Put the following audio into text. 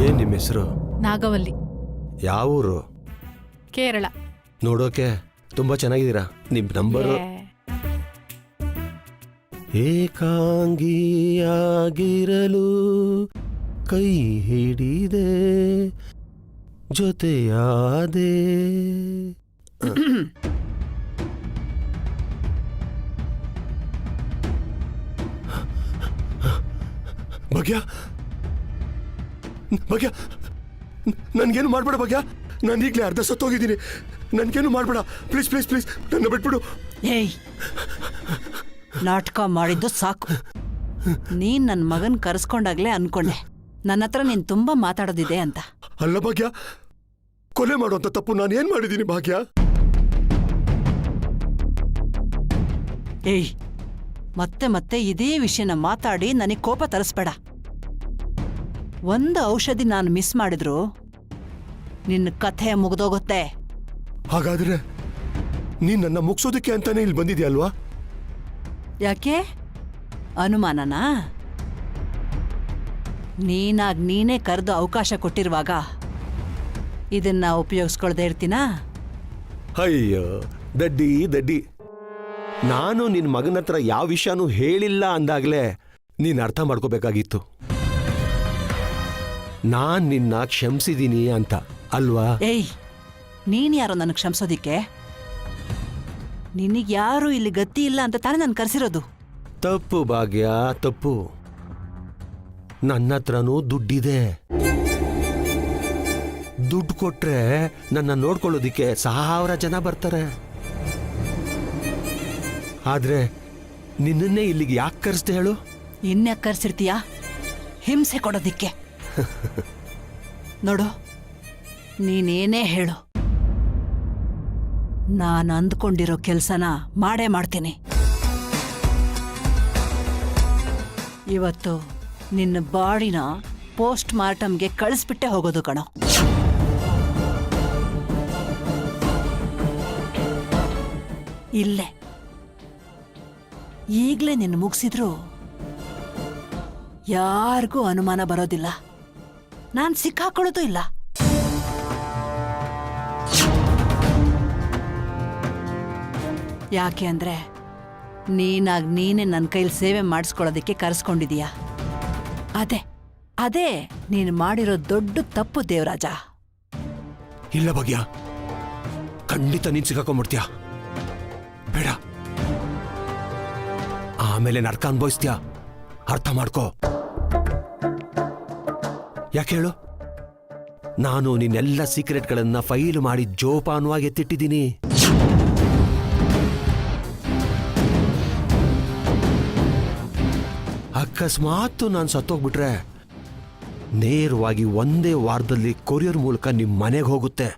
ಏನ್ ನಿಮ್ಮ ಹೆಸರು? ನಾಗವಲ್ಲಿ. ಯಾವ ಊರು? ಕೇರಳ. ನೋಡೋಕೆ ತುಂಬಾ ಚೆನ್ನಾಗಿದ್ದೀರಾ. ನಿಮ್ ನಂಬರು. ಏಕಾಂಗಿಯಾಗಿರಲು ಕೈ ಹಿಡಿದೆ ಜೊತೆಯಾದೆ. ಭಾಗ್ಯ, ಭಾಗ್ಯ, ನನ್ಗೇನು ಮಾಡ್ಬೇಡ ಭಾಗ್ಯ. ನಾನು ಈಗಲೇ ಅರ್ಧ ಸತ್ತೋಗಿದ್ದೀನಿ. ನನ್ಗೇನು ಮಾಡ್ಬೇಡ ಪ್ಲೀಸ್ ಪ್ಲೀಸ್ ಪ್ಲೀಸ್, ನನ್ನ ಬಿಟ್ಬಿಡು. ಏಯ್, ನಾಟಕ ಮಾಡಿದ್ದು ಸಾಕು. ನೀನ್ ನನ್ನ ಮಗನ್ ಕರೆಸ್ಕೊಂಡಾಗ್ಲೇ ಅನ್ಕೊಂಡೆ ನನ್ನ ಹತ್ರ ನೀನ್ ತುಂಬಾ ಮಾತಾಡೋದಿದೆ ಅಂತ. ಅಲ್ಲ ಭಾಗ್ಯ, ಕೊಲೆ ಮಾಡುವಂತ ತಪ್ಪು ನಾನು ಏನ್ ಮಾಡಿದ್ದೀನಿ ಭಾಗ್ಯ? ಏಯ್, ಮತ್ತೆ ಮತ್ತೆ ಇದೇ ವಿಷಯನ ಮಾತಾಡಿ ನನಗೆ ಕೋಪ ತರಿಸ್ಬೇಡ. ಒಂದು ಔಷಧಿ ನಾನು ಮಿಸ್ ಮಾಡಿದ್ರು ನಿನ್ನ ಕಥೆ ಮುಗ್ದೋಗುತ್ತೆ. ಹಾಗಾದ್ರೆ ನೀನ್ ನನ್ನ ಮುಗ್ಸೋದಕ್ಕೆ ಅಂತಾನೆ ಇಲ್ಲಿ ಬಂದಿದ್ಯಲ್ವಾ? ಯಾಕೆ ಅನುಮಾನನಾ? ನೀನಾಗ್ ನೀನೇ ಕರೆದು ಅವಕಾಶ ಕೊಟ್ಟಿರುವಾಗ ಇದನ್ನ ಉಪಯೋಗಿಸ್ಕೊಳ್ದೇ ಇರ್ತೀನಾ? ಅಯ್ಯೋ ದಡ್ಡಿ ದಡ್ಡಿ, ನಾನು ನಿನ್ ಮಗನ ಹತ್ರ ಯಾವ ವಿಷಯನೂ ಹೇಳಿಲ್ಲ ಅಂದಾಗ್ಲೇ ನೀನ್ ಅರ್ಥ ಮಾಡ್ಕೋಬೇಕಾಗಿತ್ತು. ನಾನ್ ನಿನ್ನ ಕ್ಷಮಿಸಿದೀನಿ ಅಂತ ಅಲ್ವಾ? ಏಯ್, ನೀನ್ ಯಾರೋ ನನಗೆ ಕ್ಷಮಿಸೋದಿಕ್ಕೆ? ನಿನಗ್ಯಾರು ಇಲ್ಲಿ ಗತಿ ಇಲ್ಲ ಅಂತ ತಾನೇ ನಾನು ಕರೆಸಿರೋದು. ತಪ್ಪು ಭಾಗ್ಯ, ತಪ್ಪು. ನನ್ನ ಹತ್ರನೂ ದುಡ್ಡಿದೆ. ದುಡ್ಡು ಕೊಟ್ರೆ ನನ್ನ ನೋಡ್ಕೊಳ್ಳೋದಿಕ್ಕೆ 1000 ಜನ ಬರ್ತಾರೆ. ಆದ್ರೆ ನಿನ್ನನ್ನೇ ಇಲ್ಲಿಗೆ ಯಾಕೆ ಕರೆಸ್ದೆ ಹೇಳು? ಇನ್ಯಾಕೆ ಕರ್ಸಿರ್ತೀಯಾ? ಹಿಂಸೆ ಕೊಡೋದಿಕ್ಕೆ. ನೋಡು, ನೀನೇನೇ ಹೇಳು, ನಾನು ಅಂದ್ಕೊಂಡಿರೋ ಕೆಲ್ಸನ ಮಾಡೇ ಮಾಡ್ತೀನಿ. ಇವತ್ತು ನಿನ್ನ ಬಾಡಿನ ಪೋಸ್ಟ್ ಮಾರ್ಟಮ್ಗೆ ಕಳಿಸ್ಬಿಟ್ಟೆ ಹೋಗೋದು ಕಣೋ. ಇಲ್ಲೇ ಈಗ್ಲೇ ನಿನ್ನ ಮುಗಿಸಿದ್ರು ಯಾರಿಗೂ ಅನುಮಾನ ಬರೋದಿಲ್ಲ. ನಾನ್ ಸಿಕ್ಕಾಕೊಳ್ಳೋದು ಇಲ್ಲ. ಯಾಕೆ ಅಂದ್ರೆ ನೀನಾಗ್ ನೀನೇ ನನ್ನ ಕೈಲಿ ಸೇವೆ ಮಾಡಿಸ್ಕೊಳ್ಳೋದಕ್ಕೆ ಕರೆಸ್ಕೊಂಡಿದೀಯ. ಅದೇ ನೀನು ಮಾಡಿರೋ ದೊಡ್ಡ ತಪ್ಪು ದೇವರಾಜ. ಇಲ್ಲ ಭಾಗ್ಯ, ಖಂಡಿತ ನೀನ್ ಸಿಕ್ಕಾಕೊಂಡ್ಬಿಡ್ತೀಯ. ಬೇಡ, ಆಮೇಲೆ ನರ್ಕ ಅನ್ಭವಿಸ್ತೀಯ. ಅರ್ಥ ಮಾಡ್ಕೋ. ಯಾಕೆ ಹೇಳು? ನಾನು ನಿನ್ನೆಲ್ಲ ಸೀಕ್ರೆಟ್ಗಳನ್ನ ಫೈಲ್ ಮಾಡಿ ಜೋಪಾನವಾಗಿ ಎತ್ತಿಟ್ಟಿದ್ದೀನಿ. ಅಕಸ್ಮಾತ್ ನಾನು ಸತ್ತೋಗ್ಬಿಟ್ರೆ ನೇರವಾಗಿ ಒಂದೇ ವಾರದಲ್ಲಿ ಕೊರಿಯರ್ ಮೂಲಕ ನಿಮ್ ಮನೆಗೆ ಹೋಗುತ್ತೆ.